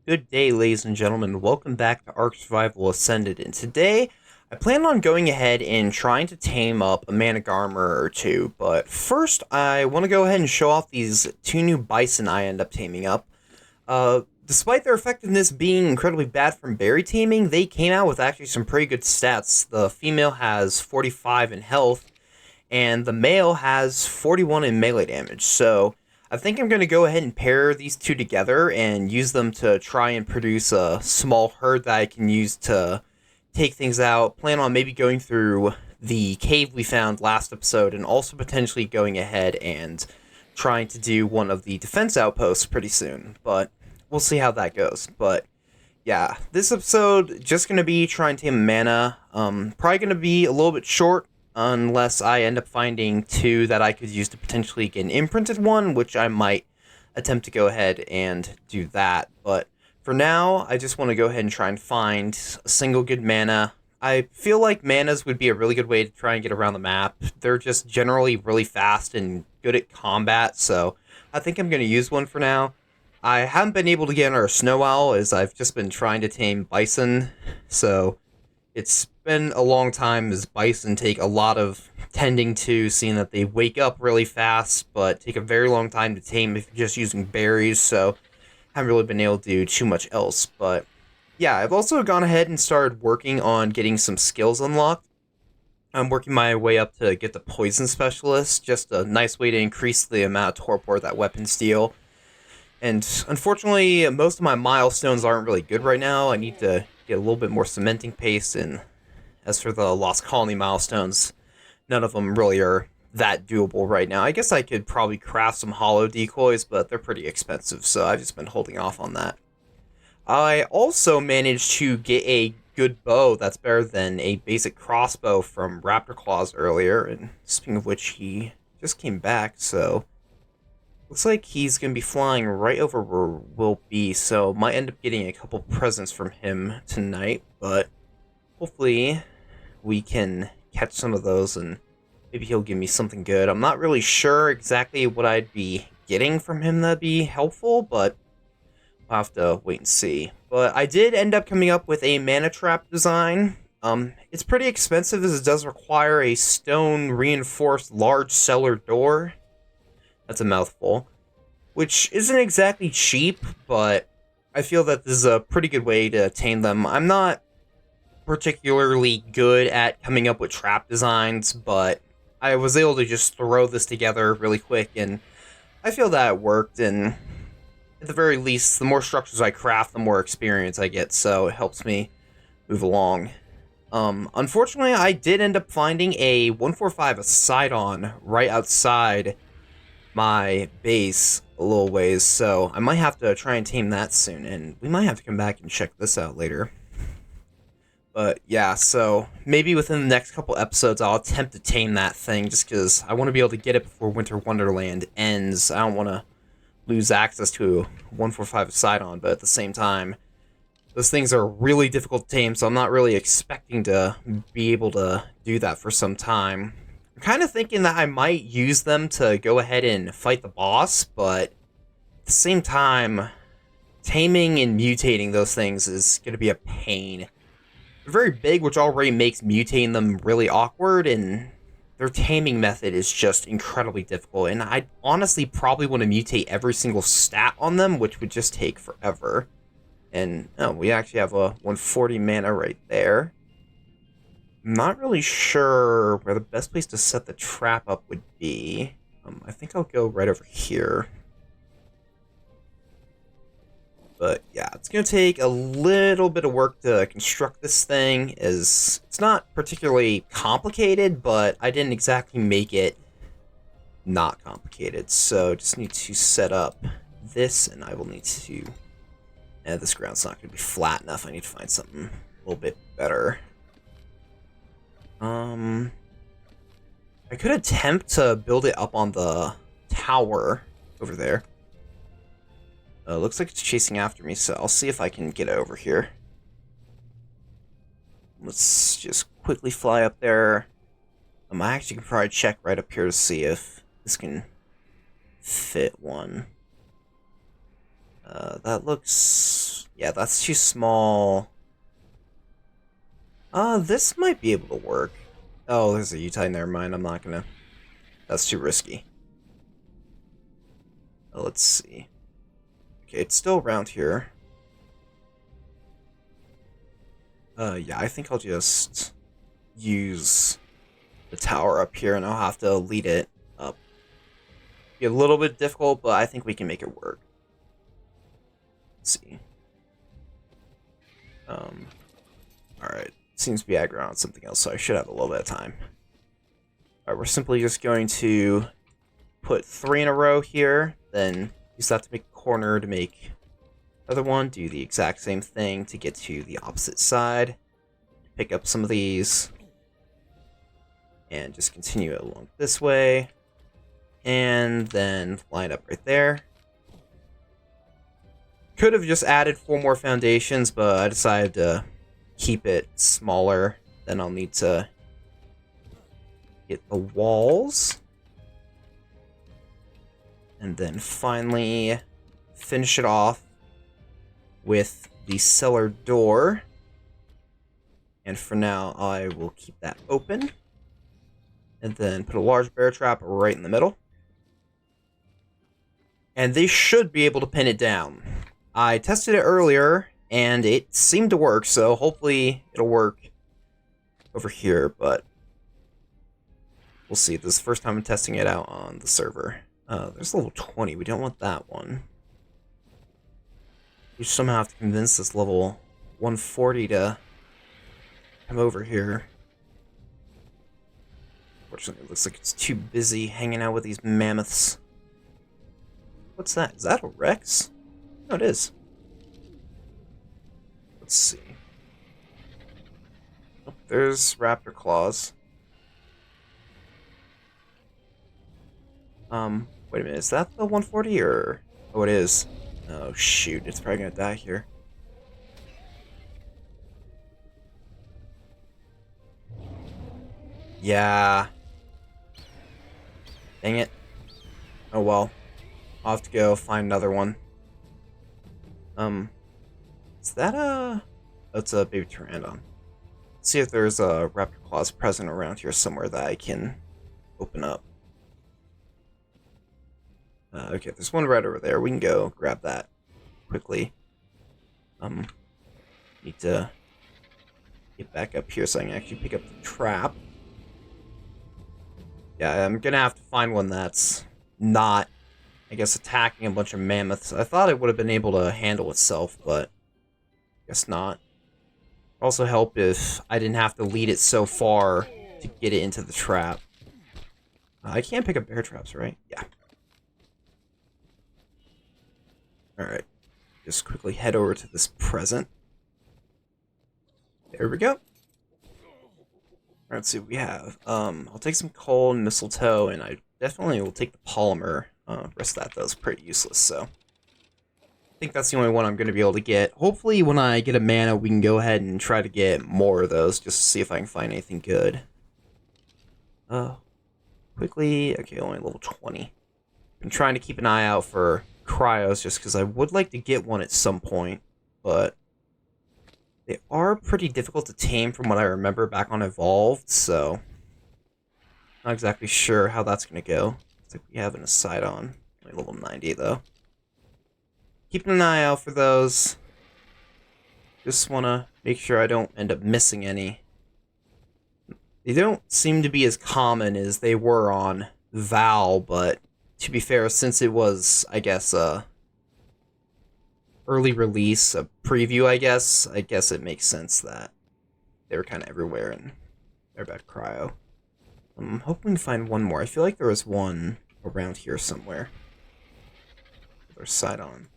Good day, ladies and gentlemen. Welcome back to ARK Survival Ascended. And today, I plan on going ahead and trying to tame up a Managarmr or two. But first, I want to go ahead and show off these two new bison I end up taming up. Despite their effectiveness being incredibly bad from berry taming, they came out with actually some pretty good stats. The female has 45 in health, and the male has 41 in melee damage. So I think I'm going to go ahead and pair these two together and use them to try and produce a small herd that I can use to take things out. Plan on maybe going through the cave we found last episode and also potentially going ahead and trying to do one of the defense outposts pretty soon. But we'll see how that goes. But yeah, this episode just going to be trying to tame mana. Probably going to be a little bit short, unless I end up finding two that I could use to potentially get an imprinted one, which I might attempt to go ahead and do that. But for now, I just want to go ahead and try and find a single good mana. I feel like manas would be a really good way to try and get around the map. They're just generally really fast and good at combat, so I think I'm going to use one for now. I haven't been able to get our snow owl, as I've just been trying to tame bison, so it's been a long time, as bison take a lot of tending to, seeing that they wake up really fast, but take a very long time to tame if you're just using berries, so haven't really been able to do too much else. But yeah, I've also gone ahead and started working on getting some skills unlocked. I'm working my way up to get the poison specialist, just a nice way to increase the amount of torpor that weapons deal. And unfortunately, most of my milestones aren't really good right now. I need to get a little bit more cementing paste, and as for the Lost Colony milestones, none of them really are that doable right now. I guess I could probably craft some hollow decoys, but they're pretty expensive, so I've just been holding off on that. I also managed to get a good bow that's better than a basic crossbow from Raptor Claws earlier, and speaking of which, he just came back, so looks like he's going to be flying right over where we'll be, so might end up getting a couple presents from him tonight, but hopefully we can catch some of those and maybe he'll give me something good. I'm not really sure exactly what I'd be getting from him that'd be helpful, but I'll have to wait and see. But I did end up coming up with a mana trap design. It's pretty expensive, as it does require a stone reinforced large cellar door. That's a mouthful. Which isn't exactly cheap, but I feel that this is a pretty good way to tame them. I'm not particularly good at coming up with trap designs, but I was able to just throw this together really quick, and I feel that it worked, and at the very least, the more structures I craft, the more experience I get, so it helps me move along. Unfortunately, I did end up finding a 145 a Sidon right outside my base a little ways, so I might have to try and tame that soon, and we might have to come back and check this out later. But yeah, so maybe within the next couple episodes I'll attempt to tame that thing, just because I want to be able to get it before Winter Wonderland ends. I don't want to lose access to 145 Sidon, but at the same time, those things are really difficult to tame, so I'm not really expecting to be able to do that for some time. I'm kind of thinking that I might use them to go ahead and fight the boss, but at the same time, taming and mutating those things is going to be a pain. They're very big, which already makes mutating them really awkward, and their taming method is just incredibly difficult, and I honestly probably want to mutate every single stat on them, which would just take forever. And, oh, we actually have a 140 mana right there. I'm not really sure where the best place to set the trap up would be. I think I'll go right over here. But yeah, it's going to take a little bit of work to construct this thing, as it's not particularly complicated, but I didn't exactly make it not complicated. So just need to set up this, and I will need to... this ground's not going to be flat enough. I need to find something a little bit better. I could attempt to build it up on the tower over there. Looks like it's chasing after me, so I'll see if I can get it over here. Let's just quickly fly up there. I actually can probably check right up here to see if this can fit one. That looks Yeah, that's too small. This might be able to work. Oh, there's a Utah. Never mind. I'm not gonna. That's too risky. Let's see. Okay, it's still around here. Yeah, I think I'll just use the tower up here, and I'll have to lead it up. Be a little bit difficult, but I think we can make it work. Let's see. Alright. Seems to be aggroing on something else, so I should have a little bit of time. Alright, we're simply just going to put 3 in a row here, then use that to make a corner to make another one, do the exact same thing to get to the opposite side, pick up some of these, and just continue it along this way, and then line up right there. Could have just added 4 more foundations, but I decided to keep it smaller. Then I'll need to get the walls. And then finally finish it off with the cellar door. And for now, I will keep that open. And then put a large bear trap right in the middle. And they should be able to pin it down. I tested it earlier, and it seemed to work, so hopefully it'll work over here, but we'll see. This is the first time I'm testing it out on the server. There's level 20. We don't want that one. We somehow have to convince this level 140 to come over here. Fortunately, it looks like it's too busy hanging out with these mammoths. What's that? Is that a Rex? No, it is. Let's see. Oh, there's raptor claws. Wait a minute, is that the 140 or... Oh, it is. Oh, shoot, it's probably gonna die here. Yeah. Dang it. Oh well. I'll have to go find another one. Is that a... That's a baby pteranodon. Let's see if there's a raptor claws present around here somewhere that I can open up. Okay, there's one right over there. We can go grab that quickly. Need to get back up here so I can actually pick up the trap. Yeah, I'm gonna have to find one that's not, I guess, attacking a bunch of mammoths. I thought it would have been able to handle itself, but guess not. Also help if I didn't have to lead it so far to get it into the trap. I can't pick up bear traps, right? Yeah. Alright. Just quickly head over to this present. There we go. Alright, let's see what we have. I'll take some coal and mistletoe, and I definitely will take the polymer. Rest of that, though, is pretty useless, so... I think that's the only one I'm going to be able to get. Hopefully, when I get a mana, we can go ahead and try to get more of those, just to see if I can find anything good. Quickly... Okay, only level 20. I'm trying to keep an eye out for cryos, just because I would like to get one at some point, but... They are pretty difficult to tame from what I remember back on Evolved, so... Not exactly sure how that's going to go. Looks like we have an aside on. Only level 90, though. Keeping an eye out for those. Just want to make sure I don't end up missing any. They don't seem to be as common as they were on Val, but to be fair, since it was, I guess, early release, a preview, I guess it makes sense that they were kind of everywhere and they're about cryo. I'm hoping to find one more. I feel like there was one around here somewhere. With our side on.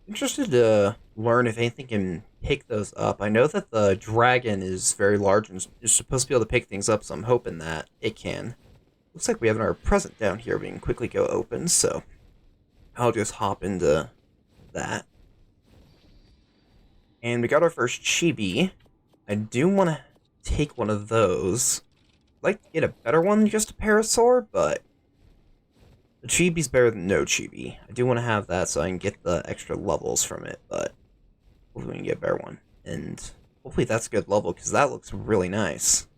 Interested to learn if anything can pick those up. I know that the dragon is very large and is supposed to be able to pick things up, so I'm hoping that it can. Looks like we have our present down here we can quickly go open, so I'll just hop into that. And we got our first chibi. I do want to take one of those. I'd like to get a better one than just a parasaur, but A chibi's better than no chibi. I do want to have that so I can get the extra levels from it, but hopefully we can get a better one. And hopefully that's a good level, because that looks really nice.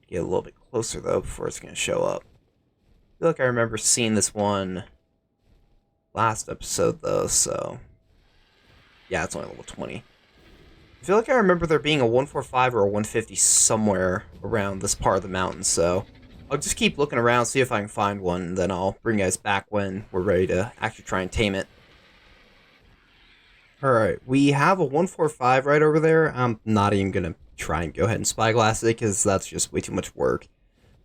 Get a little bit closer, though, before it's going to show up. I feel like I remember seeing this one last episode, though, so... Yeah, it's only level 20. I feel like I remember there being a 145 or a 150 somewhere around this part of the mountain, so... I'll just keep looking around, see if I can find one, and then I'll bring you guys back when we're ready to actually try and tame it. Alright, we have a 145 right over there. I'm not even going to try and go ahead and spyglass it, because that's just way too much work.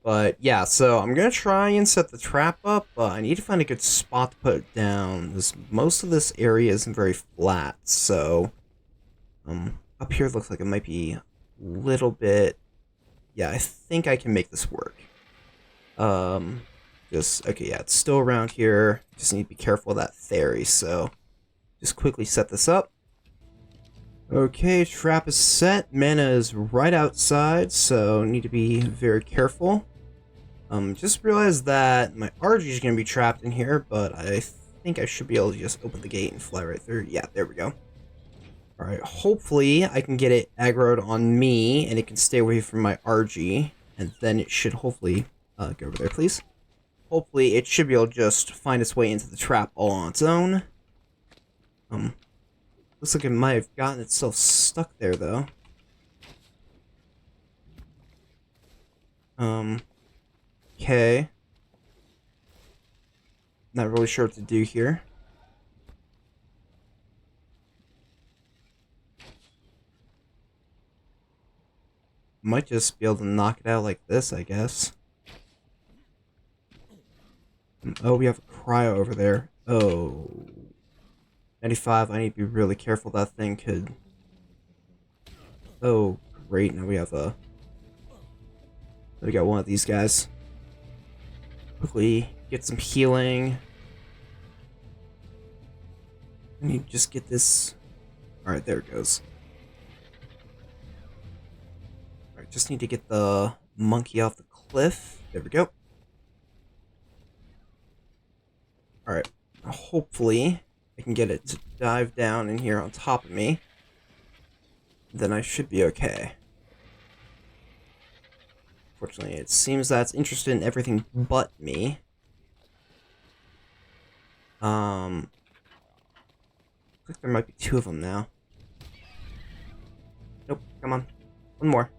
But yeah, so I'm going to try and set the trap up, but I need to find a good spot to put it down. Most of this area isn't very flat, so... up here it looks like it might be a little bit... Yeah, I think I can make this work. Okay, yeah, it's still around here. Just need to be careful of that theory, so just quickly set this up. Okay, trap is set. Mana is right outside, so need to be very careful. Just realized that my RG is going to be trapped in here, but I think I should be able to just open the gate and fly right through. Yeah, there we go. Alright, hopefully I can get it aggroed on me, and it can stay away from my RG, and then it should hopefully... go over there, please. Hopefully, it should be able to just find its way into the trap all on its own. Looks like it might have gotten itself stuck there, though. Okay. Not really sure what to do here. Might just be able to knock it out like this, I guess. Oh, we have a cryo over there. Oh. 95, I need to be really careful. That thing could... Oh, great. Now we have a... We got one of these guys. Quickly get some healing. I need to just get this... Alright, there it goes. Alright, just need to get the monkey off the cliff. There we go. Alright, hopefully I can get it to dive down in here on top of me. Then I should be okay. Fortunately, it seems that's interested in everything but me. Looks like there might be two of them now. Nope, come on. One more.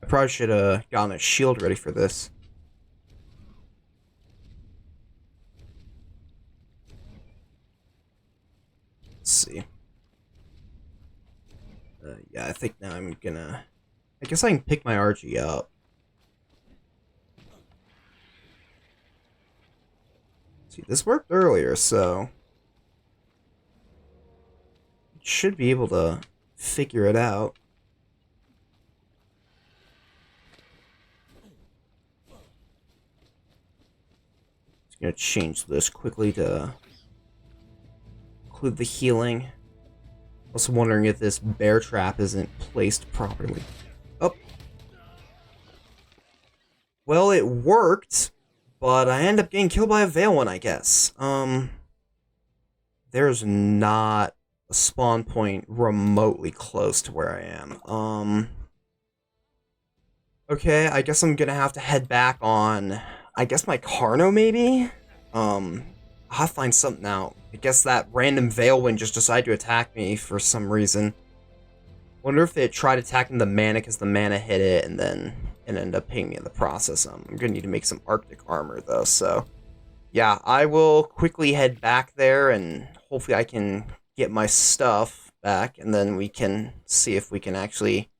I probably should have gotten a shield ready for this. Let's see. Yeah, I think now I'm gonna... I guess I can pick my RG up. See, this worked earlier, so... should be able to figure it out. Just gonna change this quickly to include the healing. Also wondering if this bear trap isn't placed properly. Oh. Well, it worked, but I end up getting killed by a Veil one, I guess. There's not a spawn point remotely close to where I am. Okay, I guess I'm gonna have to head back on, I guess my Carno, maybe? I'll have to find something out. I guess that random Veilwind just decided to attack me for some reason. Wonder if it tried attacking the mana because the mana hit it and then it ended up hitting me in the process. I'm gonna need to make some Arctic armor though, so... Yeah, I will quickly head back there and hopefully I can get my stuff back and then we can see if we can actually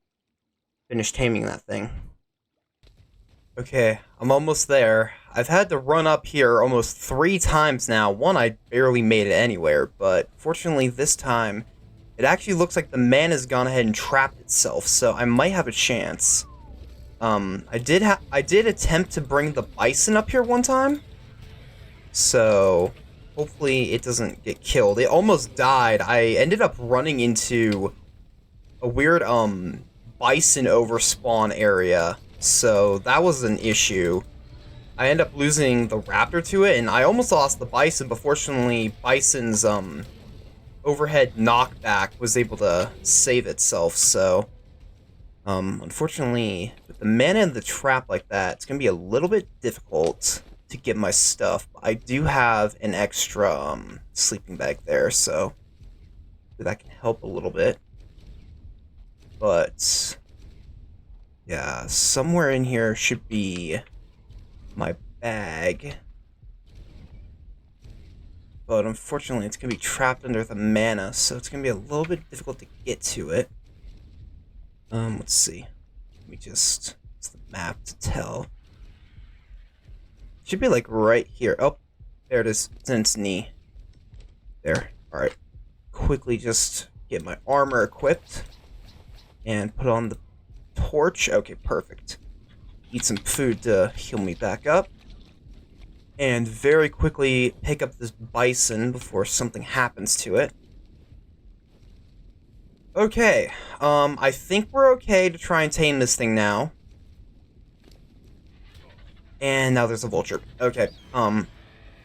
finish taming that thing. Okay, I'm almost there. I've had to run up here almost 3 times now. One, I barely made it anywhere, but fortunately this time, it actually looks like the mana's gone ahead and trapped itself, so I might have a chance. I did attempt to bring the bison up here one time, so hopefully it doesn't get killed. It almost died. I ended up running into a weird, bison overspawn area. So that was an issue. I end up losing the raptor to it, and I almost lost the bison, but fortunately, bison's overhead knockback was able to save itself. So, unfortunately, with the mana and the trap like that, it's gonna be a little bit difficult to get my stuff. I do have an extra sleeping bag there, so that can help a little bit. But yeah, somewhere in here should be my bag. But unfortunately, it's going to be trapped under the mana, so it's going to be a little bit difficult to get to it. Let's see. Let me just... It's the map to tell. It should be, like, right here. Oh, there it is. It's in its knee. There. Alright. Quickly just get my armor equipped. And put on the torch. Okay, perfect. Eat some food to heal me back up. And very quickly pick up this bison before something happens to it. Okay, I think we're okay to try and tame this thing now. And now there's a vulture. Okay, gonna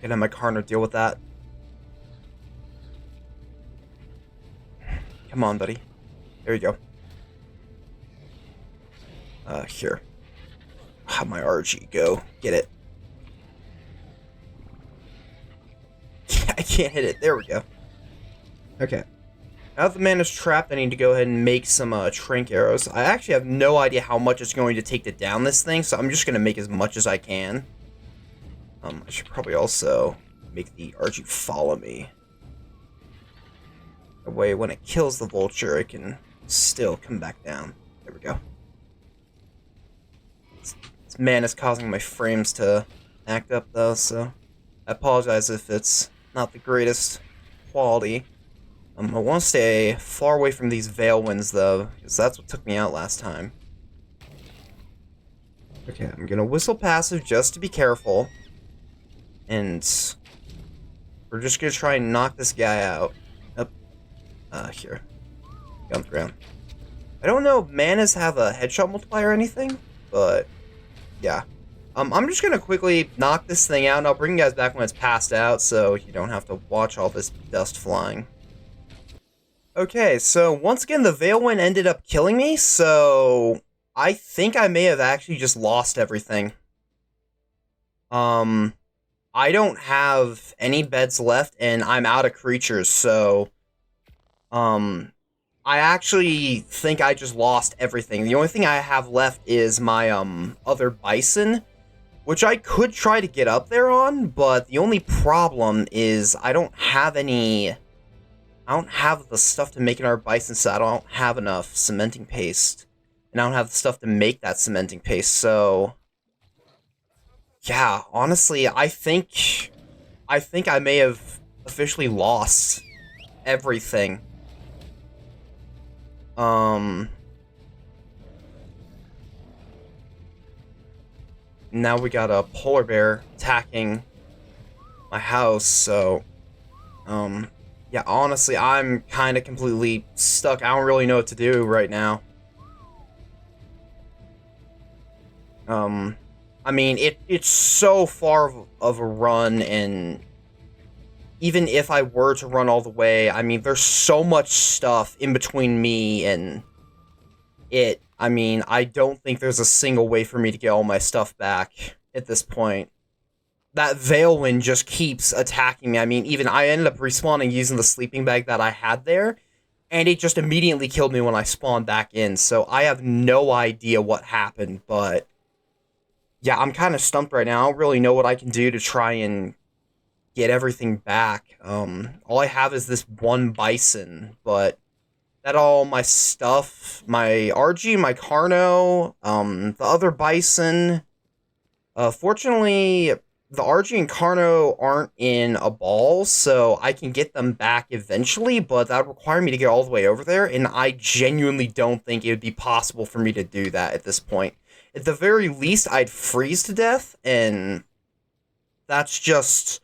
have my Karner deal with that. Come on, buddy. There you go. Here. How'd my RG go? Get it. I can't hit it. There we go. Okay. Now that the mana's trapped, I need to go ahead and make some trank arrows. I actually have no idea how much it's going to take to down this thing, so I'm just going to make as much as I can. I should probably also make the RG follow me. That way, when it kills the vulture, it can still come back down. There we go. This mana's causing my frames to act up, though, so I apologize if it's not the greatest quality. I want to stay far away from these Veil Winds, though, because that's what took me out last time. Okay, I'm going to whistle passive just to be careful. And we're just going to try and knock this guy out. Here. Gun around. I don't know if manas have a headshot multiplier or anything, but yeah. I'm just going to quickly knock this thing out, and I'll bring you guys back when it's passed out, so you don't have to watch all this dust flying. Okay, so once again, the Veil Wind ended up killing me, so I think I may have actually just lost everything. I don't have any beds left, and I'm out of creatures, so I actually think I just lost everything. The only thing I have left is my other bison, which I could try to get up there on, but the only problem is I don't have the stuff to make another bison, so I don't have enough cementing paste. And I don't have the stuff to make that cementing paste, so yeah, honestly, I think I may have officially lost everything. Now we got a polar bear attacking my house, so yeah, honestly, I'm kind of completely stuck. I don't really know what to do right now. I mean, it's so far of a run, and even if I were to run all the way, I mean, there's so much stuff in between me and it. I mean, I don't think there's a single way for me to get all my stuff back at this point. That Veil Wind just keeps attacking me. I mean, even I ended up respawning using the sleeping bag that I had there, and it just immediately killed me when I spawned back in, so I have no idea what happened, but yeah, I'm kind of stumped right now. I don't really know what I can do to try and get everything back. All I have is this one bison, but that all my stuff, my RG, my Carno, the other bison. Fortunately, the RG and Carno aren't in a ball, so I can get them back eventually, but that would require me to get all the way over there, and I genuinely don't think it would be possible for me to do that at this point. At the very least, I'd freeze to death, and that's just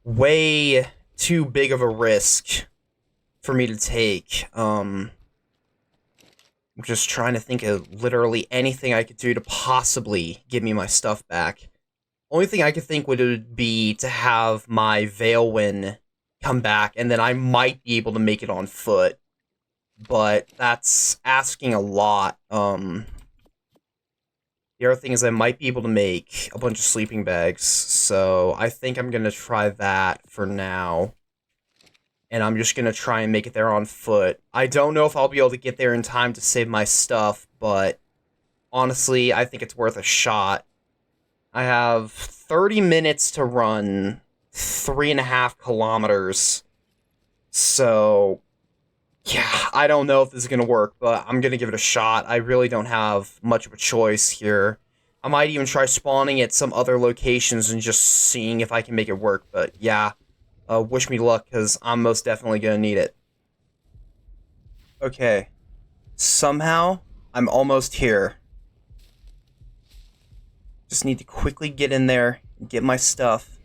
way too big of a risk for me to take. I'm just trying to think of literally anything I could do to possibly give me my stuff back. Only thing I could think would be to have my Veilwind come back, and then I might be able to make it on foot. But that's asking a lot. The other thing is I might be able to make a bunch of sleeping bags, so I think I'm going to try that for now. And I'm just going to try and make it there on foot. I don't know if I'll be able to get there in time to save my stuff, but honestly, I think it's worth a shot. I have 30 minutes to run 3.5 kilometers, so yeah, I don't know if this is going to work, but I'm going to give it a shot. I really don't have much of a choice here. I might even try spawning at some other locations and just seeing if I can make it work, but yeah, wish me luck, because I'm most definitely going to need it. Okay, somehow, I'm almost here. Just need to quickly get in there, get my stuff,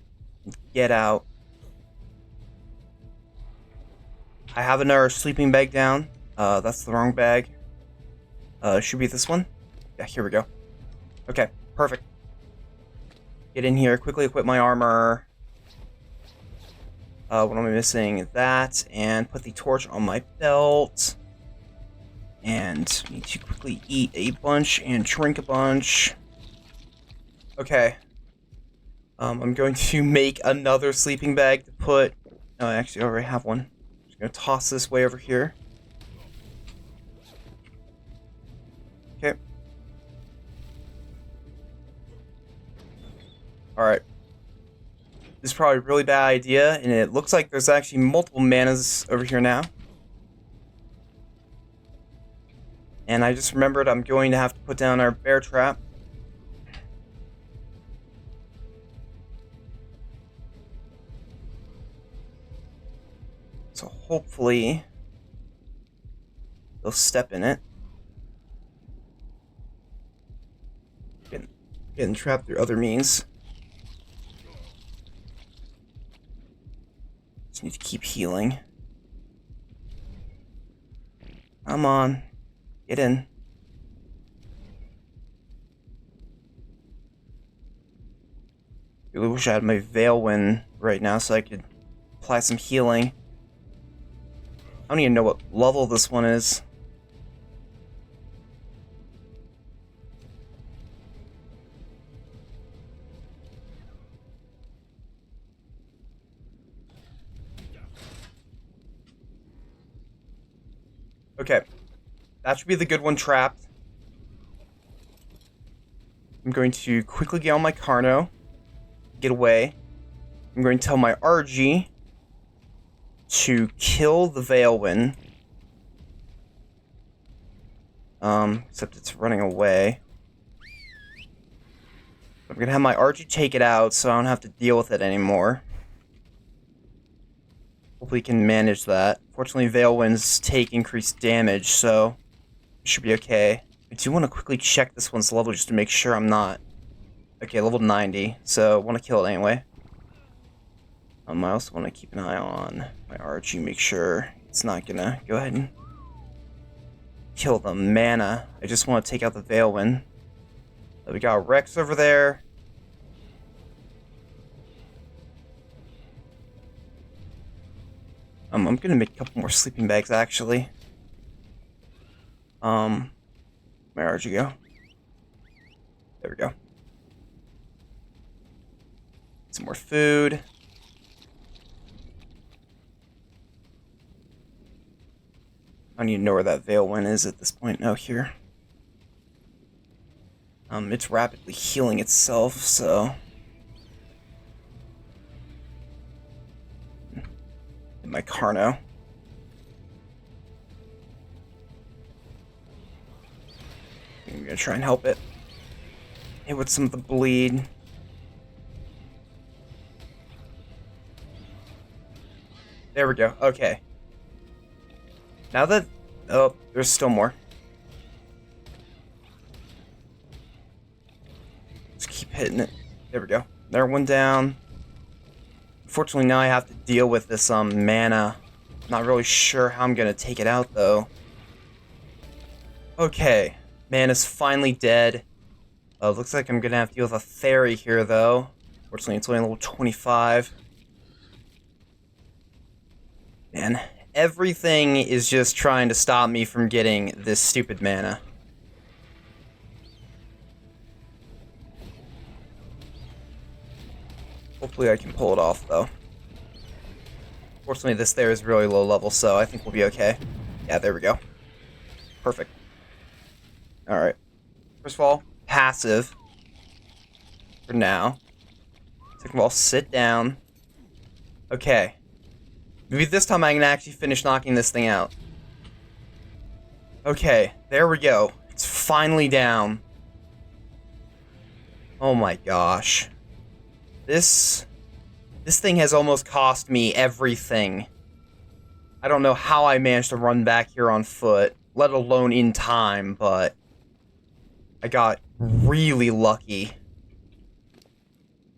get out. I have another sleeping bag down. That's the wrong bag. Should be this one. Yeah, here we go. Okay, perfect. Get in here, quickly equip my armor. What am I missing? That, and put the torch on my belt. And need to quickly eat a bunch and drink a bunch. Okay. I'm going to make another sleeping bag to put... Oh, I actually already have one. I'm going to toss this way over here. Okay. Alright. This is probably a really bad idea, and it looks like there's actually multiple manas over here now. And I just remembered I'm going to have to put down our bear trap. So hopefully they'll step in it. Getting trapped through other means. Just need to keep healing. Come on. Get in. Really wish I had my Veilwind right now so I could apply some healing. I don't even know what level this one is. Okay. That should be the good one trapped. I'm going to quickly get on my Carno. Get away. I'm going to tell my RG to kill the Veilwind. Except it's running away. I'm gonna have my RG take it out so I don't have to deal with it anymore. Hopefully can manage that. Fortunately, Veilwinds take increased damage, so it should be okay. I do want to quickly check this one's level just to make sure I'm not... Okay, level 90, so I want to kill it anyway. I also want to keep an eye on my RG, make sure it's not gonna go ahead and kill the mana. I just want to take out the Veilwind. We got Rex over there. I'm gonna make a couple more sleeping bags actually. Where RG go? There we go. Some more food. I don't even know where that Veilwind is at this point. No, here. It's rapidly healing itself, so... In my Carno. I'm gonna try and help it. Hit with some of the bleed. There we go. Okay. Now that... Oh, there's still more. Just keep hitting it. There we go. There, one down. Unfortunately, now I have to deal with this mana. Not really sure how I'm gonna take it out, though. Okay. Mana's finally dead. Looks like I'm gonna have to deal with a fairy here, though. Fortunately, it's only level 25. Man, everything is just trying to stop me from getting this stupid mana. Hopefully I can pull it off, though. Fortunately, this there is really low level, so I think we'll be okay. Yeah, there we go. Perfect. Alright. First of all, passive. For now. Second of all, sit down. Okay. Maybe this time I can actually finish knocking this thing out. Okay, there we go. It's finally down. Oh my gosh. This thing has almost cost me everything. I don't know how I managed to run back here on foot, let alone in time, but I got really lucky.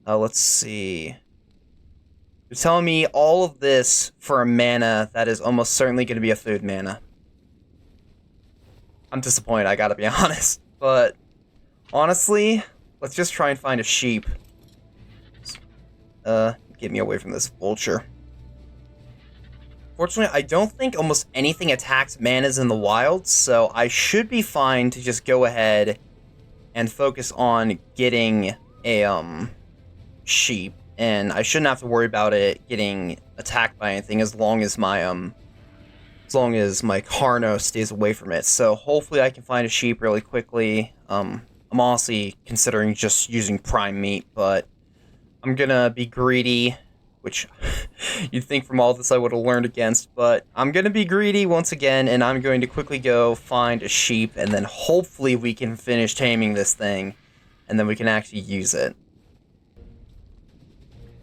Let's see. You're telling me all of this for a mana that is almost certainly going to be a food mana. I'm disappointed, I gotta be honest. But, honestly, let's just try and find a sheep. Get me away from this vulture. Fortunately, I don't think almost anything attacks manas in the wild, so I should be fine to just go ahead and focus on getting a, sheep. And I shouldn't have to worry about it getting attacked by anything as long as my Carno stays away from it. So hopefully I can find a sheep really quickly. I'm honestly considering just using prime meat, but I'm gonna be greedy, which you'd think from all this I would have learned against, but I'm gonna be greedy once again, and I'm going to quickly go find a sheep, and then hopefully we can finish taming this thing, and then we can actually use it.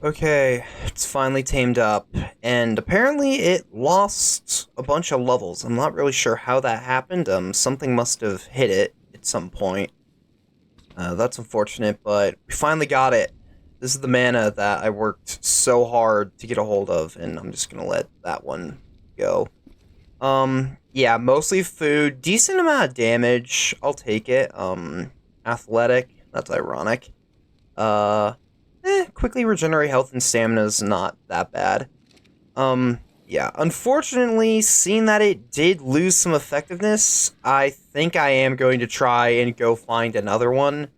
Okay, it's finally tamed up, and apparently it lost a bunch of levels. I'm not really sure how that happened. Something must have hit it at some point. That's unfortunate, but we finally got it. This is the mana that I worked so hard to get a hold of, and I'm just gonna let that one go. Yeah, mostly food. Decent amount of damage. I'll take it. Athletic. That's ironic. Quickly regenerate health and stamina is not that bad. Yeah, unfortunately, seeing that it did lose some effectiveness, I think I am going to try and go find another one.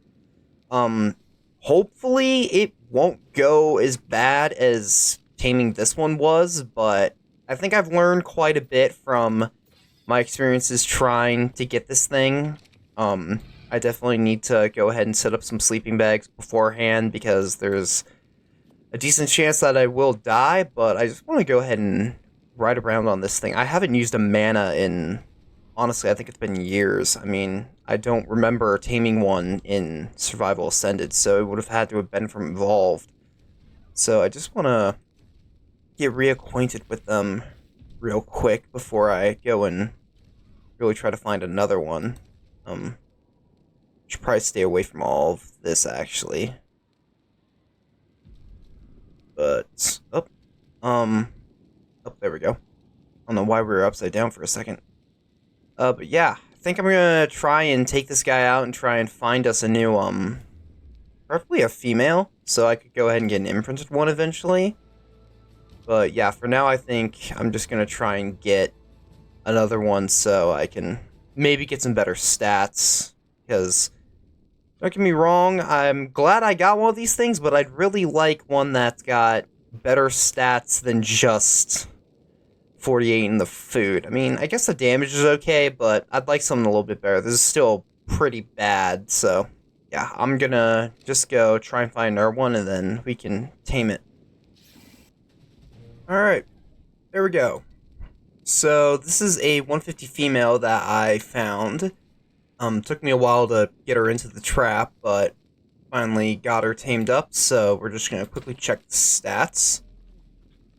Hopefully it won't go as bad as taming this one was, but I think I've learned quite a bit from my experiences trying to get this thing. I definitely need to go ahead and set up some sleeping bags beforehand because there's a decent chance that I will die, but I just want to go ahead and ride around on this thing. I haven't used a mana in, honestly, I think it's been years. I mean, I don't remember taming one in Survival Ascended, so it would have had to have been from Evolved. So I just want to get reacquainted with them real quick before I go and really try to find another one. Should probably stay away from all of this, actually. But, there we go. I don't know why we were upside down for a second. But yeah, I think I'm gonna try and take this guy out and try and find us a new, preferably a female, so I could go ahead and get an imprinted one eventually. But yeah, for now I think I'm just gonna try and get another one so I can maybe get some better stats, because don't get me wrong, I'm glad I got one of these things, but I'd really like one that's got better stats than just 48 in the food. I mean, I guess the damage is okay, but I'd like something a little bit better. This is still pretty bad, so yeah, I'm gonna just go try and find another one, and then we can tame it. Alright, there we go. So, this is a 150 female that I found. Took me a while to get her into the trap, but finally got her tamed up, so we're just gonna quickly check the stats.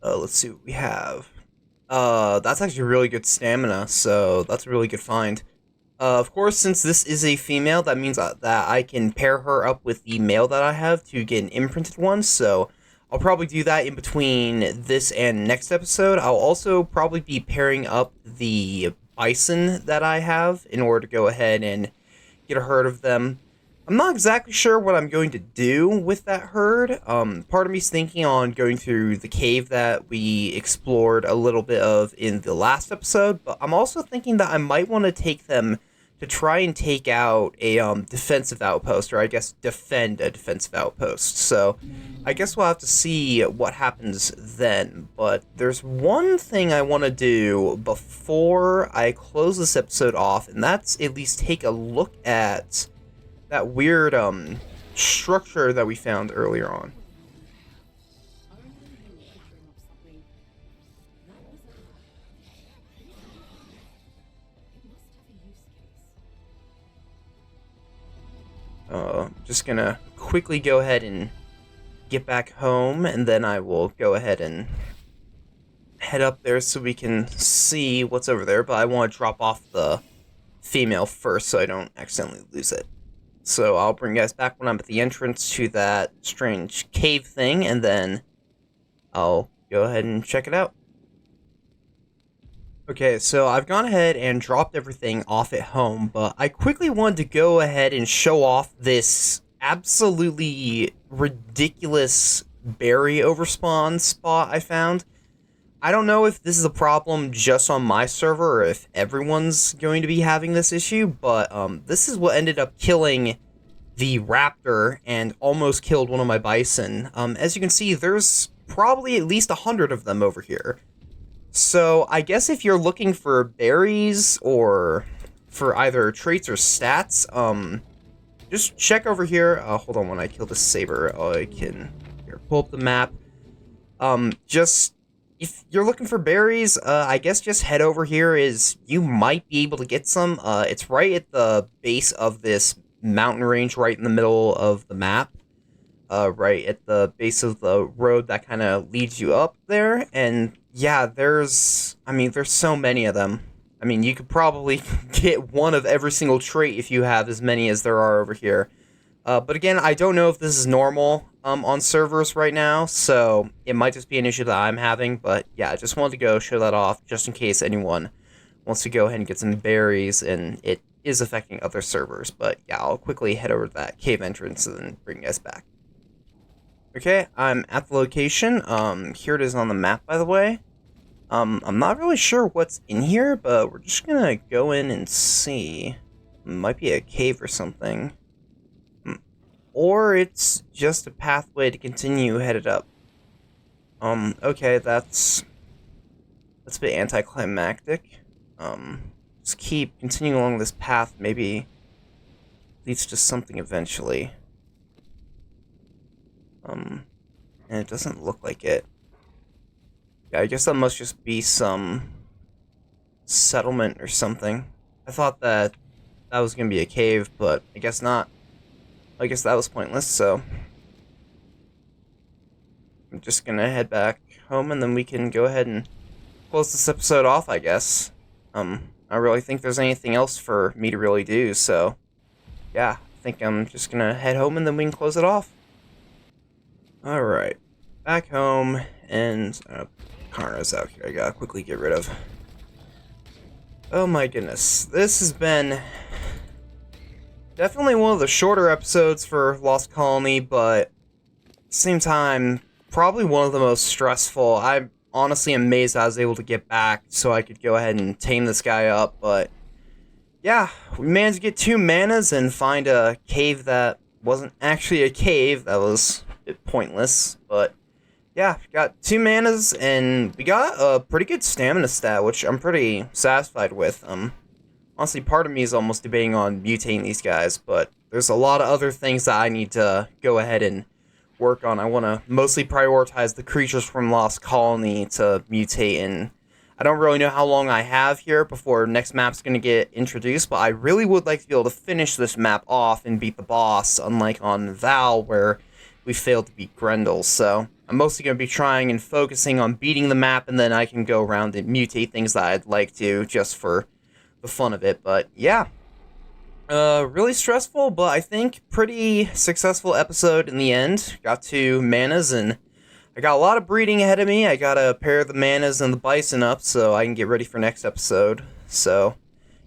Let's see what we have. That's actually really good stamina, so that's a really good find. Of course, since this is a female, that means that I can pair her up with the male that I have to get an imprinted one, so I'll probably do that in between this and next episode. I'll also probably be pairing up the bison that I have in order to go ahead and get a herd of them. I'm not exactly sure what I'm going to do with that herd. Part of me's thinking on going through the cave that we explored a little bit of in the last episode, but I'm also thinking that I might want to take them to try and take out a defensive outpost, or I guess defend a defensive outpost. So I guess we'll have to see what happens then. But there's one thing I want to do before I close this episode off, and that's at least take a look at that weird structure that we found earlier on. Just gonna quickly go ahead and get back home, and then I will go ahead and head up there so we can see what's over there, but I want to drop off the female first so I don't accidentally lose it. So I'll bring you guys back when I'm at the entrance to that strange cave thing, and then I'll go ahead and check it out. Okay, so I've gone ahead and dropped everything off at home, but I quickly wanted to go ahead and show off this absolutely ridiculous berry overspawn spot I found. I don't know if this is a problem just on my server or if everyone's going to be having this issue, but this is what ended up killing the raptor and almost killed one of my bison. As you can see, there's probably at least 100 of them over here. So I guess if you're looking for berries or for either traits or stats, just check over here. Hold on, when I kill the saber, I can pull up the map. Just if you're looking for berries, I guess just head over here. You might be able to get some. It's right at the base of this mountain range, right in the middle of the map. Right at the base of the road that kind of leads you up there, and yeah, there's so many of them. I mean, you could probably get one of every single trait if you have as many as there are over here. But again, I don't know if this is normal on servers right now, so it might just be an issue that I'm having, but yeah, I just wanted to go show that off just in case anyone wants to go ahead and get some berries and it is affecting other servers. But yeah, I'll quickly head over to that cave entrance and then bring you guys back. Okay, I'm at the location. Here it is on the map, by the way. I'm not really sure what's in here, but we're just gonna go in and see. It might be a cave or something. Or it's just a pathway to continue headed up. Okay, that's a bit anticlimactic. Just keep continuing along this path, maybe leads to something eventually. And it doesn't look like it. Yeah, I guess that must just be some settlement or something. I thought that was gonna be a cave, but I guess not. I guess that was pointless, so I'm just gonna head back home and then we can go ahead and close this episode off, I guess. I don't really think there's anything else for me to really do, so yeah, I think I'm just gonna head home and then we can close it off. Alright, back home, and Karna's out here I gotta quickly get rid of. Oh my goodness, this has been definitely one of the shorter episodes for Lost Colony, but at the same time, probably one of the most stressful. I'm honestly amazed I was able to get back so I could go ahead and tame this guy up, but yeah, we managed to get 2 manas and find a cave that wasn't actually a cave. That was a bit pointless, but yeah, got 2 manas and we got a pretty good stamina stat, which I'm pretty satisfied with. Honestly, part of me is almost debating on mutating these guys, but there's a lot of other things that I need to go ahead and work on. I want to mostly prioritize the creatures from Lost Colony to mutate, and I don't really know how long I have here before next map's going to get introduced, but I really would like to be able to finish this map off and beat the boss, unlike on Val, where we failed to beat Grendel. So I'm mostly going to be trying and focusing on beating the map, and then I can go around and mutate things that I'd like to, just for the fun of it. But yeah, really stressful, but I think pretty successful episode in the end. Got 2 manas, and I got a lot of breeding ahead of me. I gotta pair the manas and the bison up so I can get ready for next episode. So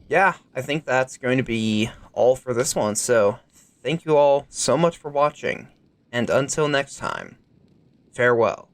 yeah, I think that's going to be all for this one. So thank you all so much for watching, and until next time, farewell.